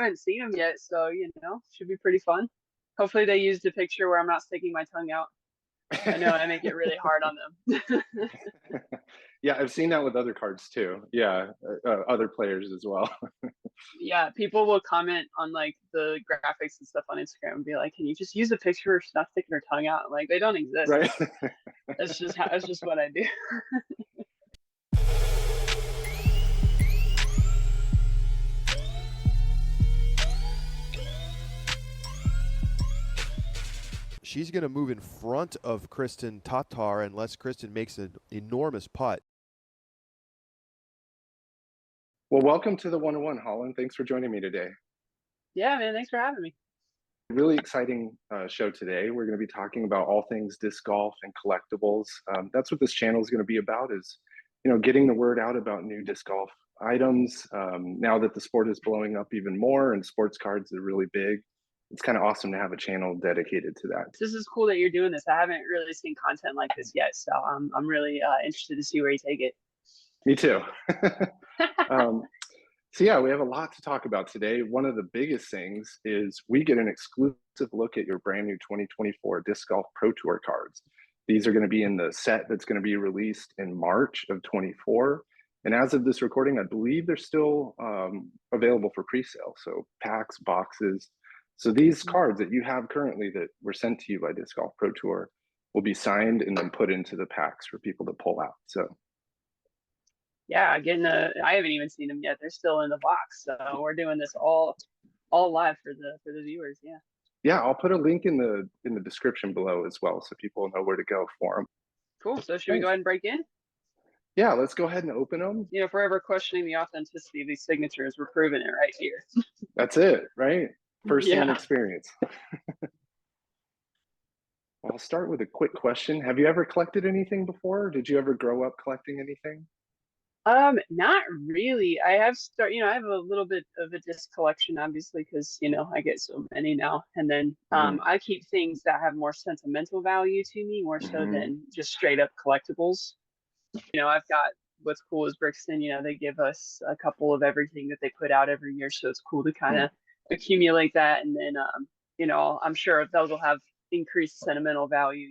haven't seen them yet, so should be pretty fun. Hopefully they used a picture where I'm not sticking my tongue out. I know I make it really hard on them. Yeah, I've seen that with other cards too. Yeah, other players as well. Yeah, people will comment on like the graphics and stuff on Instagram and be like, "Can you just use a picture where she's not sticking her tongue out?" Like they don't exist. Right. That's just what I do. She's going to move in front of Kristen Tatar unless Kristen makes an enormous putt. Well, welcome to the One of One, HOLYN. Thanks for joining me today. Yeah, man. Thanks for having me. Really exciting show today. We're going to be talking about all things disc golf and collectibles. That's what this channel is going to be about, is getting the word out about new disc golf items. Now that the sport is blowing up even more and sports cards are really big, it's kind of awesome to have a channel dedicated to that. This is cool that you're doing this. I haven't really seen content like this yet, so I'm really interested to see where you take it. Me too. So yeah, we have a lot to talk about today. One of the biggest things is we get an exclusive look at your brand new 2024 Disc Golf Pro Tour cards. These are going to be in the set that's going to be released in March of 24. And as of this recording, I believe they're still available for pre-sale. So packs, boxes. So these cards that you have currently that were sent to you by Disc Golf Pro Tour will be signed and then put into the packs for people to pull out. So yeah, I haven't even seen them yet. They're still in the box, so we're doing this all live for the viewers. Yeah. Yeah, I'll put a link in the description below as well, so people know where to go for them. Cool. So should we go ahead and break in? Yeah, let's go ahead and open them. If we're ever questioning the authenticity of these signatures, we're proving it right here. That's it, right? First-hand experience. I'll start with a quick question. Have you ever collected anything before? Did you ever grow up collecting anything? Not really. I have a little bit of a disc collection, obviously, because I get so many now. And then I keep things that have more sentimental value to me, more so than just straight up collectibles. I've got, what's cool is Brixton, they give us a couple of everything that they put out every year, so it's cool to kind of accumulate that. And then I'm sure those will have increased sentimental value,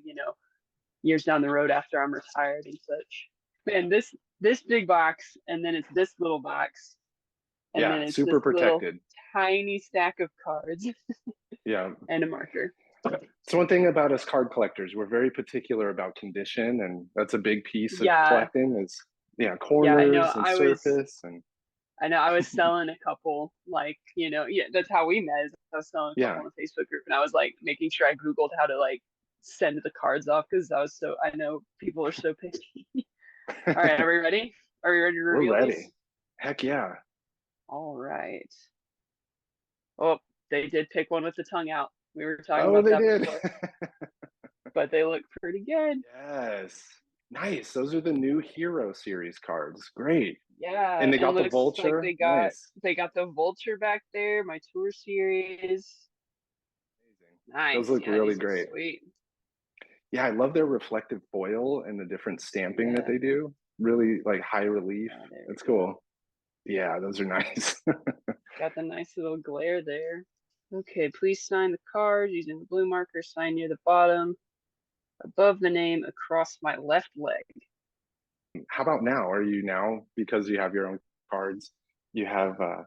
years down the road after I'm retired and such. Man, this big box, and then it's this little box, and then it's super protected tiny stack of cards. Yeah. And a marker. So one thing about us card collectors, we're very particular about condition, and that's a big piece of collecting is corners and surface. I know I was selling a couple, like, that's how we met. I was selling a couple on the Facebook group, and I was like making sure I Googled how to like send the cards off, because I know people are so picky. All right, are we ready? Are we ready to reveal We're ready. These? Heck yeah. All right. Oh, they did pick one with the tongue out. We were talking about that before. But they look pretty good. Yes. Nice. Those are the new Hero Series cards. Great. Yeah. And they got the Vulture. Like they got the Vulture back there, my Tour Series. Amazing. Nice. Those look really great. Sweet. Yeah, I love their reflective foil and the different stamping that they do. Really like high relief. That's cool. Yeah, those are nice. Got the nice little glare there. Okay, please sign the card using the blue marker. Sign near the bottom, above the name, across my left leg. How about now? Are you now, because you have your own cards, you have kind of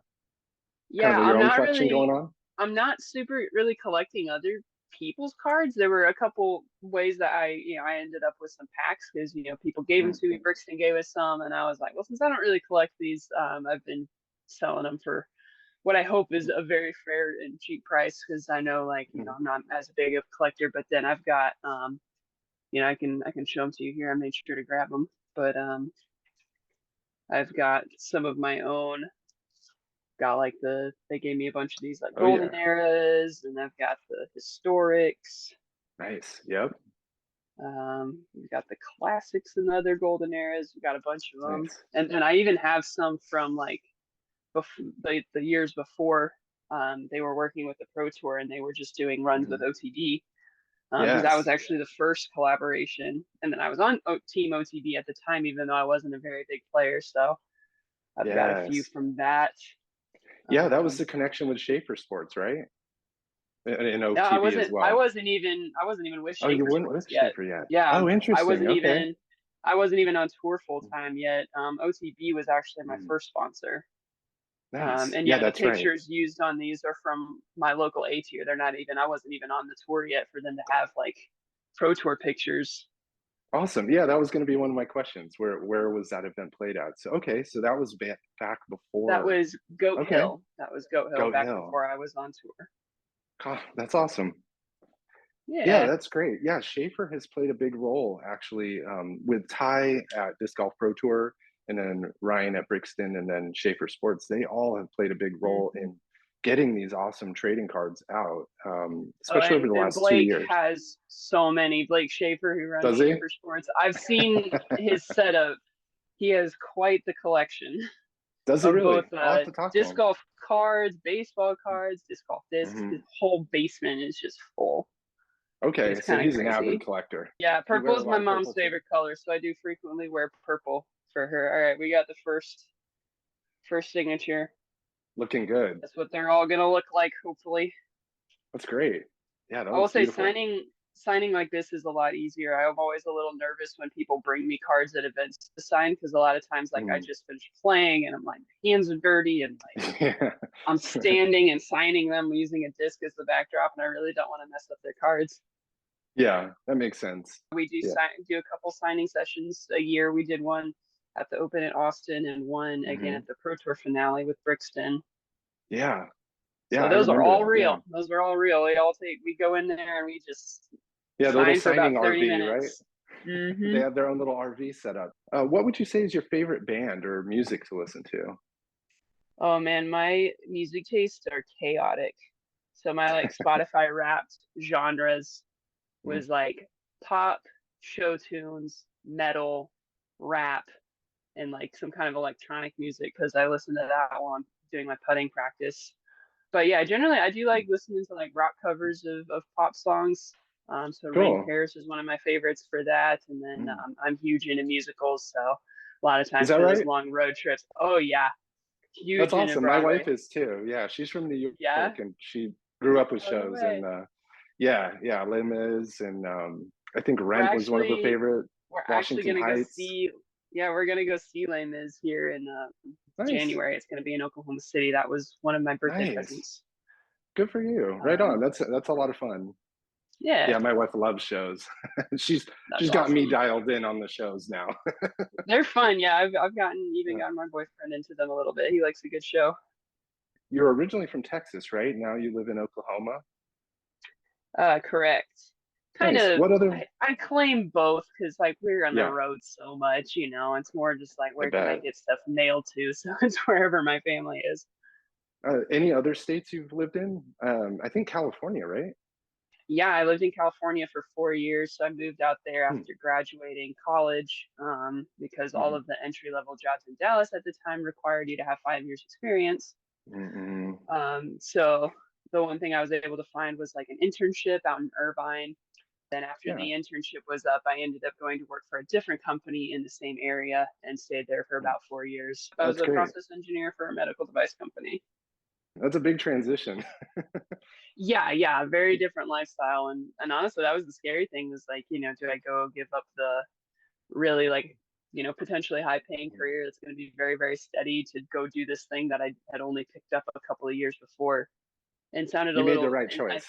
your own collection going on? I'm not super really collecting other people's cards. There were a couple ways that I ended up with some packs, because people gave them to me. Brixton gave us some, and I was like, well, since I don't really collect these, I've been selling them for what I hope is a very fair and cheap price, because I know, like, I'm not as big of a collector. But then I've got I can show them to you here. I made sure to grab them, but I've got some of my own. Got like they gave me a bunch of these like golden eras, and I've got the historics. Nice. Yep. We've got the classics and other golden eras. We've got a bunch of them. And I even have some from like the years before they were working with the Pro Tour, and they were just doing runs with OTB. Because that was actually the first collaboration. And then I was on Team OTB at the time, even though I wasn't a very big player. So I've got a few from that. Yeah, that was the connection with Schaefer Sports, right? In No, OTB as I well. wasn't even with Oh, you Schaefer weren't Sports with yet. Schaefer yet. Yeah, Oh, interesting. Okay. I wasn't even on tour full time yet. OTB was actually my Mm, first sponsor. nice. And Yeah, yeah, the that's right. pictures used on these are from my local A tier. They're not even, I wasn't even on the tour yet for them to have like pro tour pictures. Awesome. Yeah, that was going to be one of my questions. Where was that event played at? So okay, so that was back That before. was Goat Okay, Hill. That was Goat Hill Goat back Hill. before I was on tour. That's awesome. Yeah, Yeah. that's great. Yeah, Schaefer has played a big role actually with Ty at Disc Golf Pro Tour, and then Ryan at Brixton, and then Schaefer Sports. They all have played a big role Mhm. in getting these awesome trading cards out, Oh, especially over the and last two Blake years. has so many. Blake Schaefer, who runs Does he? Schaefer Sports. I've seen his setup. He has quite the collection Does he of both really? I'll have to talk to disc him. golf cards, baseball cards, disc golf discs. Hmm. His whole basement is just full. Okay, It's so kind of he's an avid crazy. collector. Yeah, You purple wear is a my lot of mom's purple too. favorite color, so I do frequently wear purple for her. All right, we got the first signature. Looking good. That's what they're all gonna look like, hopefully. That's great. Yeah, that I will looks say beautiful. signing like this is a lot easier. I'm always a little nervous when people bring me cards at events to sign because a lot of times like I Mm. just finished playing and I'm like my hands are dirty and like Yeah. I'm standing and signing them using a disc as the backdrop and I really don't want to mess up their cards. Yeah, that makes sense. We do Yeah. do a couple signing sessions a year. We did one at the Open at Austin and one again Hmm. at the Pro Tour finale with Brixton. Yeah. Yeah, So I those are remember all that. Yeah. real. Those are all real. We go in there and we just Yeah, the little sign for about signing 30 RV, right? minutes. Mm-hmm. They have their own little RV set up. What would you say is your favorite band or music to listen to? Oh man, my music tastes are chaotic. So my like Spotify wrapped genres Mm. was like pop, show tunes, metal, rap, and like some kind of electronic music because I listen to that while I'm doing my putting practice. But yeah, generally I do like listening to like rock covers of pop songs. So Rain Cool. Paris is one of my favorites for that. And then Mm. I'm huge into musicals, so a lot of Is times that for those right? long road trips. Oh yeah, That's huge into awesome. My wife Broadway. is too. Yeah, she's from New Yeah. York and she grew up with Oh no shows and way. yeah, Les Mis and I think We're Rent was one of her actually favorite. we're actually Washington gonna go Heights. see. Yeah, we're gonna go see Les Mis here in Nice. January. It's gonna be in Oklahoma City. That was one of my birthday Nice. presents. Good for you. Right on. Um, That's a lot of fun. yeah, Yeah, my wife loves shows. she's that's she's got me awesome. dialed in on the shows now. They're fun. Yeah, I've gotten even Yeah. gotten my boyfriend into them a little bit. He likes a good show. You're originally from Texas, right? Now you live in Oklahoma. Correct. Kind Nice. of. What other? I claim both because like we're on the Yeah, road so much, It's more just like I where can I bet. get stuff mailed to? So it's wherever my family is. Any other states you've lived in? I think California, right? Yeah, I lived in California for 4 years. So I moved out there Hmm. after graduating college because all Mm-hmm. of the entry level jobs in Dallas at the time required you to have 5 years experience. Mm-hmm. So the one thing I was able to find was like an internship out in Irvine. Then after Yeah, the internship was up, I ended up going to work for a different company in the same area and stayed there for about 4 years. I was that's a great. process engineer for a medical device company. That's a big transition. Yeah, very different lifestyle. And honestly, that was the scary thing was like, do I go give up the really like, potentially high paying career that's going to be very, very steady to go do this thing that I had only picked up a couple of years before and sounded a You made the little, right and choice.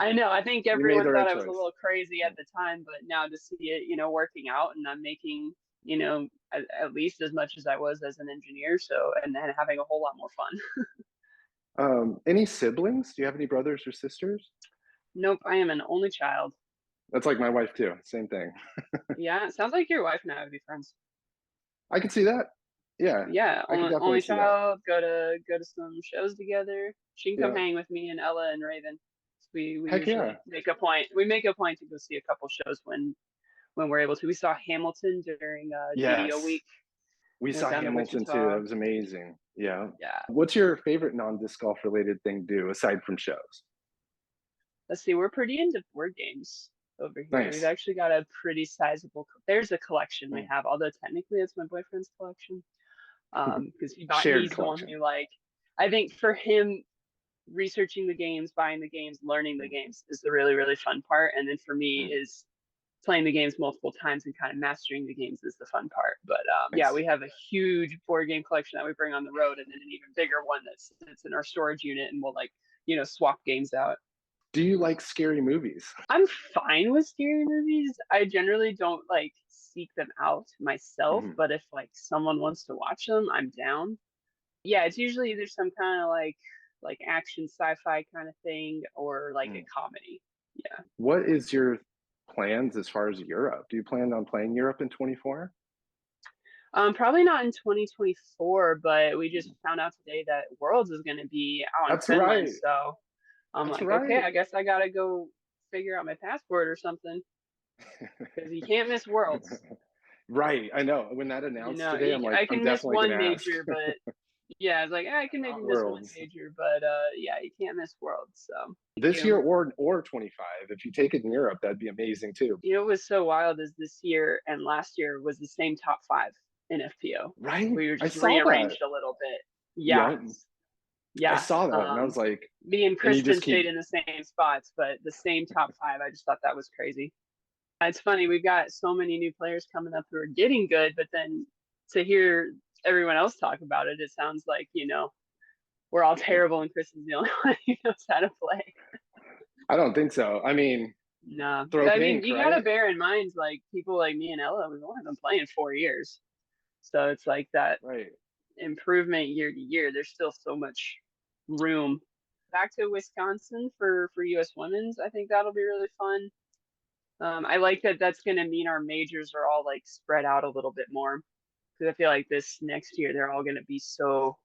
I know, I think You made everyone the thought right I was a choice. little crazy at the time, but now to see it, working out and I'm making, at least as much as I was as an engineer. So, and then having a whole lot more fun. Any siblings? Do you have any brothers or sisters? Nope, I am an only child. That's like my wife too. Same thing. Yeah, it sounds like your wife and I would be friends. I could see that. Yeah, Yeah, I could definitely only see that. child. Go to some shows together. She can come Yeah. hang with me and Ella and Raven. We Heck yeah. usually make a point. We make a point to go see a couple shows when we're able to. We saw Hamilton during DDO Yes. week. We Went saw down to Hamilton too. That Wichita. was amazing. Yeah. Yeah. What's your favorite non-disc golf related thing to do aside from shows? Let's see. We're pretty into board games over here. We've Nice. actually got a pretty sizable. There's a collection we Mm. have, although technically it's my boyfriend's collection. Because Shared he's the one collection. who like I think for him, researching the games, buying the games, learning the games is the really, really fun part. And then for me is playing the games multiple times and kind of mastering the games is the fun part. But yeah, we have a huge board game collection that we bring on the road, and then an even bigger one that's in our storage unit, and we'll like, swap games out. Do you like scary movies? I'm fine with scary movies. I generally don't like seek them out myself, but if like someone wants to watch them, I'm down. Yeah, it's usually either some kind of like action sci-fi kind of thing or like a comedy. Yeah. What is your plans as far as Europe? Do you plan on playing Europe in 24? Probably not in 2024, but we just found out today that Worlds is going to be out in That's Finland. right. So I'm That's like, right. okay, I guess I gotta go figure out my passport or something because you can't miss Worlds. Right, I know. When that announced today, I'm like, I can I'm miss definitely one gonna ask. major, but yeah, it's like I can maybe Not miss one Worlds. major, but yeah, you can't miss Worlds. So This year or 25. If you take it in Europe, that'd be amazing too. What was so wild is this year and last year was the same top 5 in FPO. Right, We were I just saw rearranged that. a little bit. Yeah. I saw that, and I was like, me and Kristen just stayed in the same spots, but the same top 5. I just thought that was crazy. It's funny, we've got so many new players coming up who are getting good, but then to hear everyone else talk about it, it sounds like, we're all terrible and Kristen's the only one who knows how to play. I don't think so. I mean, no. I mean, you gotta bear in mind, like people like me and Ella, we've only been playing 4 years. So it's like that improvement year to year. There's still so much room. Back to Wisconsin for US Women's. I think that'll be really fun. I like that that's going to mean our majors are all like spread out a little bit more because I feel like this next year they're all going to be so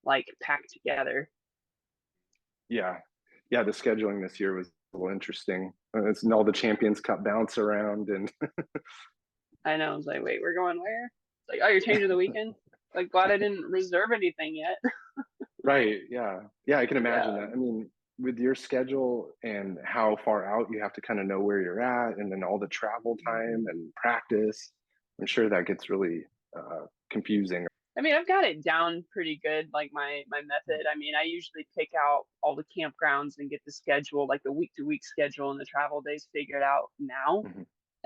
like packed together. Yeah, the scheduling this year was a little interesting. It's all the Champions Cup bounce around, and I know. I was like, wait, we're going where? It's like, oh, you're changing the weekend. Like, glad I didn't reserve anything yet. Right. Yeah. I can imagine that. I mean, with your schedule and how far out you have to kind of know where you're at, and then all the travel time and practice, I'm sure that gets really confusing. I mean, I've got it down pretty good, like my method. I mean, I usually pick out all the campgrounds and get the schedule, like the week-to-week schedule and the travel days figured out now.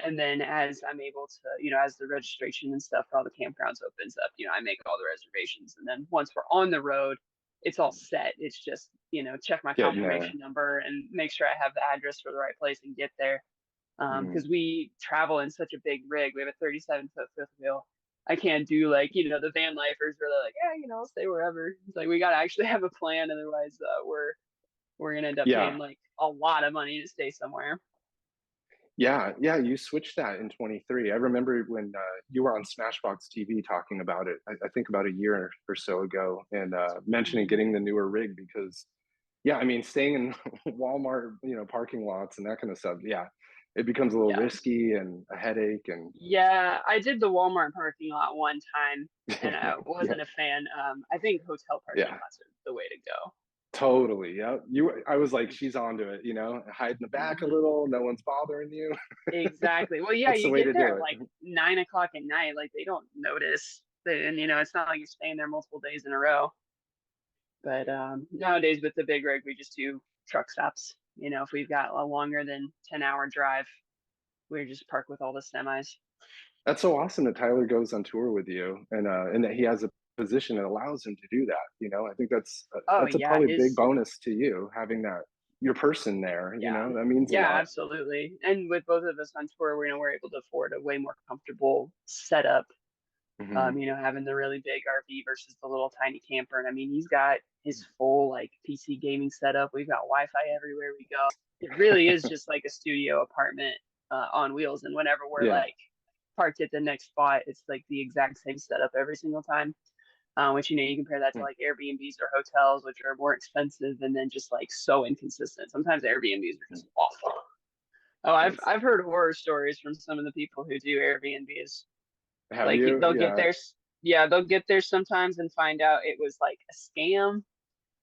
And then as I'm able to, as the registration and stuff for all the campgrounds opens up, I make all the reservations. And then once we're on the road, it's all set. It's just, check my confirmation number and make sure I have the address for the right place and get there. Because we travel in such a big rig. We have a 37-foot fifth wheel. I can't do like, the van lifers where they're like, yeah, I'll stay wherever. It's like, we got to actually have a plan. Otherwise, we're going to end up paying like a lot of money to stay somewhere. Yeah, you switched that in 23. I remember when you were on Smashbox TV talking about it, I think about a year or so ago, and mentioning getting the newer rig because, I mean, staying in Walmart, parking lots and that kind of stuff, it becomes a little risky and a headache. And yeah, I did the Walmart parking lot one time, and I wasn't a fan. I think hotel parking lots are the way to go. Totally. Yeah. I was like, she's onto it, hide in the back a little. No one's bothering you. Exactly. Well, yeah, you get there at like 9 o'clock at night. Like they don't notice. And, it's not like you're staying there multiple days in a row. But nowadays with the big rig, we just do truck stops. If we've got a longer than 10-hour drive, we just park with all the semis. That's so awesome that Tyler goes on tour with you and that he has a position that allows him to do that. I think that's probably a big bonus to you, having that your person there. That means a lot. Absolutely. And with both of us on tour, we're able to afford a way more comfortable setup. Having the really big RV versus the little tiny camper. And I mean, he's got his full like PC gaming setup. We've got Wi-Fi everywhere we go. It really is just like a studio apartment on wheels. And whenever we're like parked at the next spot, it's like the exact same setup every single time. Which you compare that to like Airbnbs or hotels, which are more expensive and then just like so inconsistent. Sometimes Airbnbs are just awful. Oh, I've heard horror stories from some of the people who do Airbnbs. Have you? They'll get there. Yeah, they'll get there sometimes and find out it was like a scam,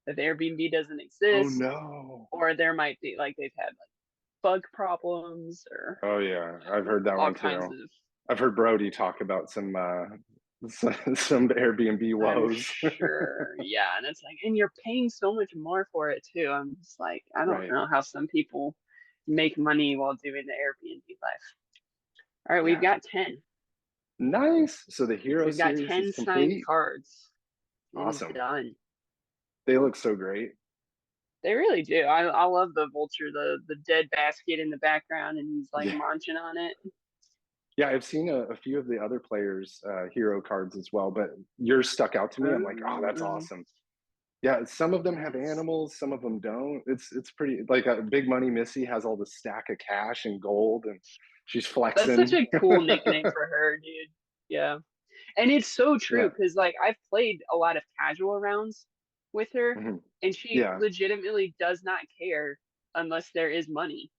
that the Airbnb doesn't exist. Oh no. Or there might be like they've had like bug problems or. Oh yeah, I've heard that one too. I've heard Brody talk about some some Airbnb I'm woes. sure. Yeah. And it's like, and you're paying so much more for it too. I'm just like, I don't Right. know how some people make money while doing the Airbnb life. All right, we've Yeah. got 10. Nice. So the Hero We've got Series 10 is signed complete. cards. It is Awesome. done. They look so great. They really do. I love the vulture, the dead basket in the background, and he's like Yeah. munching on it. Yeah, I've seen a few of the other players' hero cards as well, but yours stuck out to me. I'm like, oh, that's awesome. Yeah, some of them have animals, some of them don't. It's pretty, like Big Money Missy has all the stack of cash and gold, and she's That's such flexing. a cool nickname for her, dude. Yeah. And it's so true Yeah. because like I've played a lot of casual rounds with her, Mhm. and she Yeah. legitimately does not care unless there is money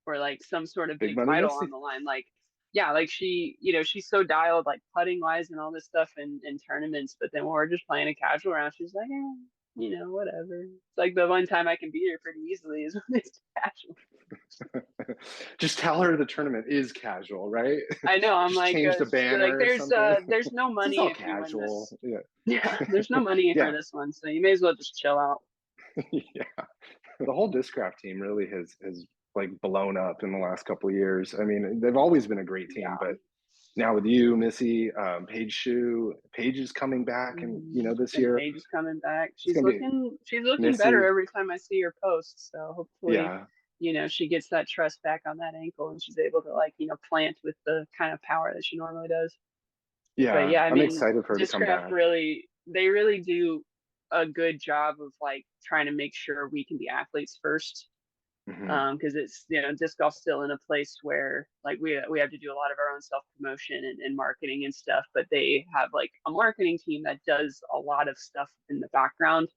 or like some sort of Big big Money title Missy. on the line. Like, yeah, like she, she's so dialed like putting wise and all this stuff in tournaments, but then when we're just playing a casual round, she's like, whatever. It's like the one time I can beat her pretty easily is when it's casual. Just tell her the tournament is casual, right? I know. I'm Just like, change the banner or something. there's no This is money all if you win casual. this. Yeah. Yeah, there's no money for Yeah. this one, so you may as well just chill out. Yeah. The whole Discraft team really has like blown up in the last couple of years. I mean, they've always been a great team, Yeah. but now with you, Missy, Paige Shu, Paige is coming back, and this year Paige is coming back. it's She's gonna be looking better Missy. every time I see her post. So hopefully, Yeah, she gets that trust back on that ankle and she's able to like, plant with the kind of power that she normally does. But yeah. yeah, I I'm mean, excited for her to come Discraft back. they really do a good job of like trying to make sure we can be athletes first. Because it's disc golf's still in a place where like we have to do a lot of our own self promotion and marketing and stuff, but they have like a marketing team that does a lot of stuff in the background,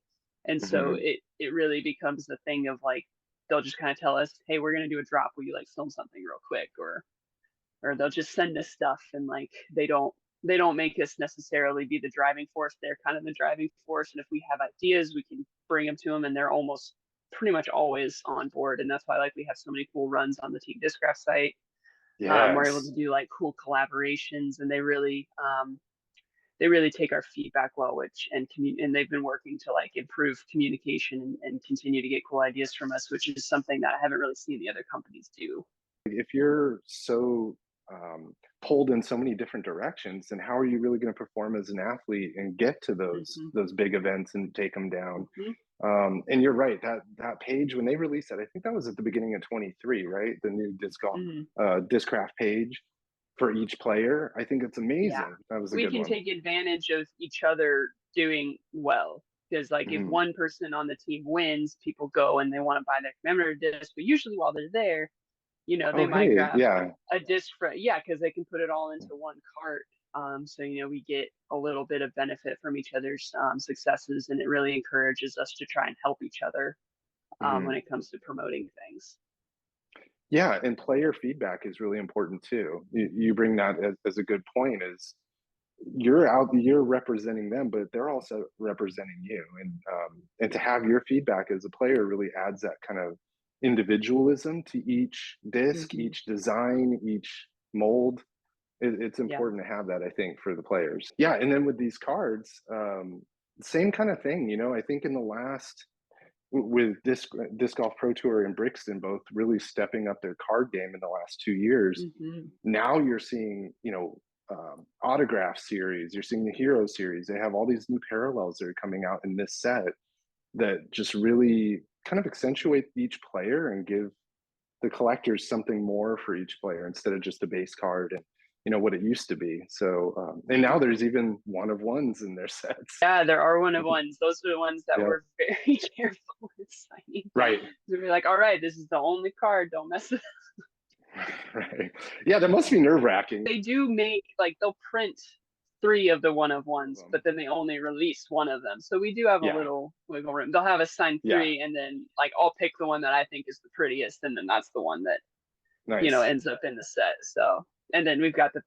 and so it really becomes the thing of like they'll just kind of tell us, hey, we're gonna do a drop, will you like film something real quick, or they'll just send us stuff, and like they don't make us necessarily be the driving force. They're kind of the driving force, and if we have ideas we can bring them to them, and they're almost pretty much always on board. And that's why like we have so many cool runs on the Team Discraft site. We're able to do like cool collaborations, and they really take our feedback well, and they've been working to like improve communication and continue to get cool ideas from us, which is something that I haven't really seen the other companies do. If you're so pulled in so many different directions, then how are you really going to perform as an athlete and get to those big events and take them down? And you're right, that page, when they released it, I think that was at the beginning of 23, right? The new Discraft page for each player. I think it's amazing. Yeah. That was a good one. We can take advantage of each other doing well, because like if one person on the team wins, people go and they want to buy their commemorative disc, but usually while they're there, they might grab a disc because they can put it all into one cart. So we get a little bit of benefit from each other's successes, and it really encourages us to try and help each other when it comes to promoting things. Yeah, and player feedback is really important too. You bring that as a good point. Is you're representing them, but they're also representing you, and to have your feedback as a player really adds that kind of individualism to each disc, each design, each mold. It's important to have that, I think, for the players. Yeah, and then with these cards, same kind of thing. I think in the last, with Disc Golf Pro Tour and Brixton both really stepping up their card game in the last 2 years. Now you're seeing, autograph series. You're seeing the Hero Series. They have all these new parallels that are coming out in this set that just really kind of accentuate each player and give the collectors something more for each player instead of just a base card and what it used to be. So and now there's even one of ones in their sets. Yeah, there are one of ones. Those are the ones that we're very careful with signing. Right. So we're like, all right, this is the only card, don't mess with it. Right. Yeah, that must be nerve-wracking. They do make they'll print 3 of the one of ones, but then they only release 1 of them. So we do have a little wiggle room. They'll have us sign 3, and then I'll pick the one that I think is the prettiest, and then that's the one that ends up in the set. So, and then we've got the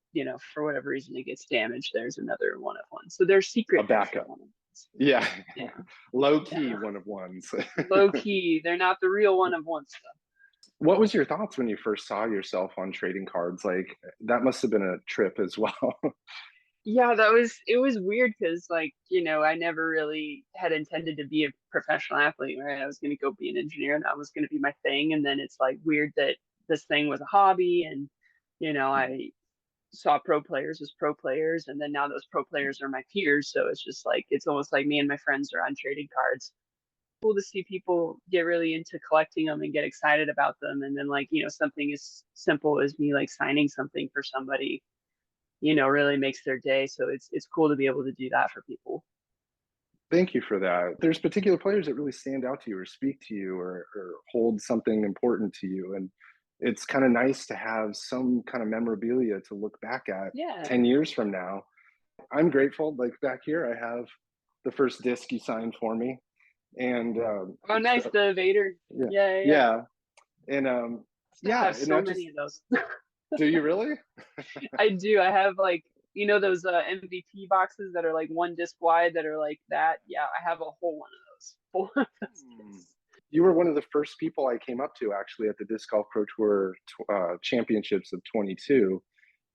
for whatever reason it gets damaged, there's another one of one. So they're secret. A backup. Yeah. Low key one of ones. Low key. They're not the real one of one stuff. What was your thoughts when you first saw yourself on trading cards? Like, that must have been a trip as well. Yeah, it was weird because like, I never really had intended to be a professional athlete, right? I was going to go be an engineer and that was going to be my thing. And then it's like weird that this thing was a hobby and, I saw pro players as pro players and then now those pro players are my peers. So it's just like, it's almost like me and my friends are on trading cards. Cool to see people get really into collecting them and get excited about them. And then like, something as simple as me like signing something for somebody really makes their day. So it's cool to be able to do that for people. Thank you for that. There's particular players that really stand out to you or speak to you or hold something important to you. And it's kind of nice to have some kind of memorabilia to look back at Yeah. 10 years from now. I'm grateful. Like back here, I have the first disc you signed for me. And oh, nice, the Vader. Yeah. And I have so many of those. Do you really? I do. I have like those MVP boxes that are like one disc wide that are like that. Yeah, I have a whole one of those. Full of those. You were one of the first people I came up to actually at the Disc Golf Pro Tour Championships of 22,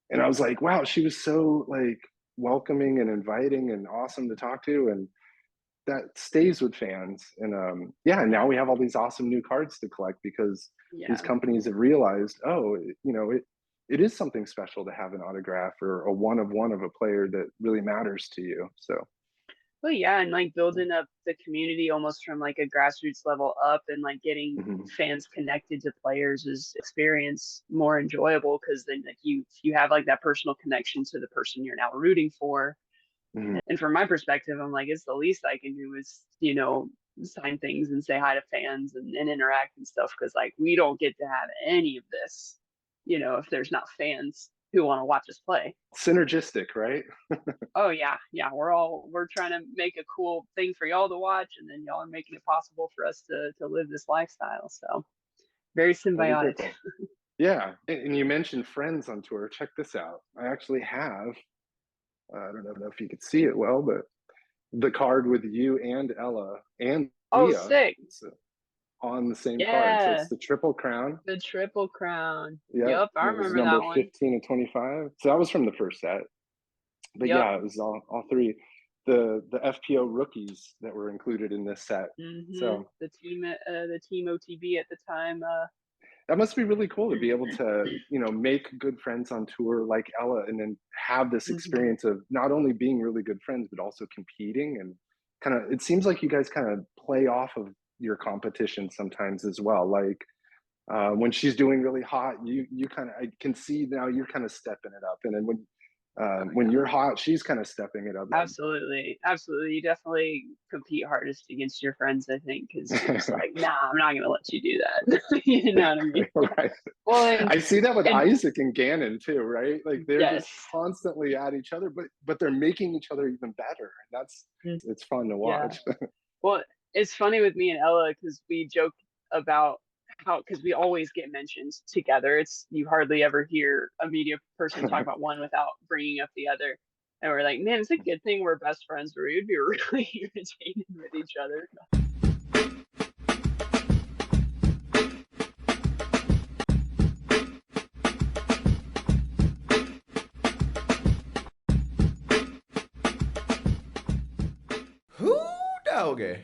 and I was like, wow, she was so like welcoming and inviting and awesome to talk to, and that stays with fans. And now we have all these awesome new cards to collect because these companies have realized, it is something special to have an autograph or a one of one of a player that really matters to you. So well, yeah, and like building up the community almost from like a grassroots level up and like getting fans connected to players is experience more enjoyable because then like you have like that personal connection to the person you're now rooting for. And from my perspective, I'm like, it's the least I can do is, sign things and say hi to fans and interact and stuff. Cause like we don't get to have any of this, if there's not fans who want to watch us play. Synergistic, right? Oh yeah. Yeah. We're trying to make a cool thing for y'all to watch. And then y'all are making it possible for us to live this lifestyle. So very symbiotic. Yeah. And you mentioned friends on tour. Check this out. I actually have, I don't know if you could see it well, but the card with you and Ella and Leah, sick, on the same card. So it's the Triple Crown. The Triple Crown. Yep, I remember number that one. 15 and 25. So that was from the first set. But yeah, it was all three. The FPO rookies that were included in this set. So the team OTB at the time. That must be really cool to be able to, make good friends on tour like Ella and then have this experience of not only being really good friends, but also competing and kind of, it seems like you guys kind of play off of your competition sometimes as well. Like when she's doing really hot, you kind of, I can see now you're kind of stepping it up. And then when you're hot, she's kind of stepping it up. Absolutely. You definitely compete hardest against your friends, I think, because you're just like, nah, I'm not gonna let you do that. You know what I mean? Right. Well, I see that with Isaac and Gannon too, right? Like they're just constantly at each other, but they're making each other even better, and it's fun to watch. Well, it's funny with me and Ella because we joke about because we always get mentioned together. You hardly ever hear a media person talk about one without bringing up the other. And we're like, man, it's a good thing we're best friends, or we'd be really irritated with each other. Who doggy?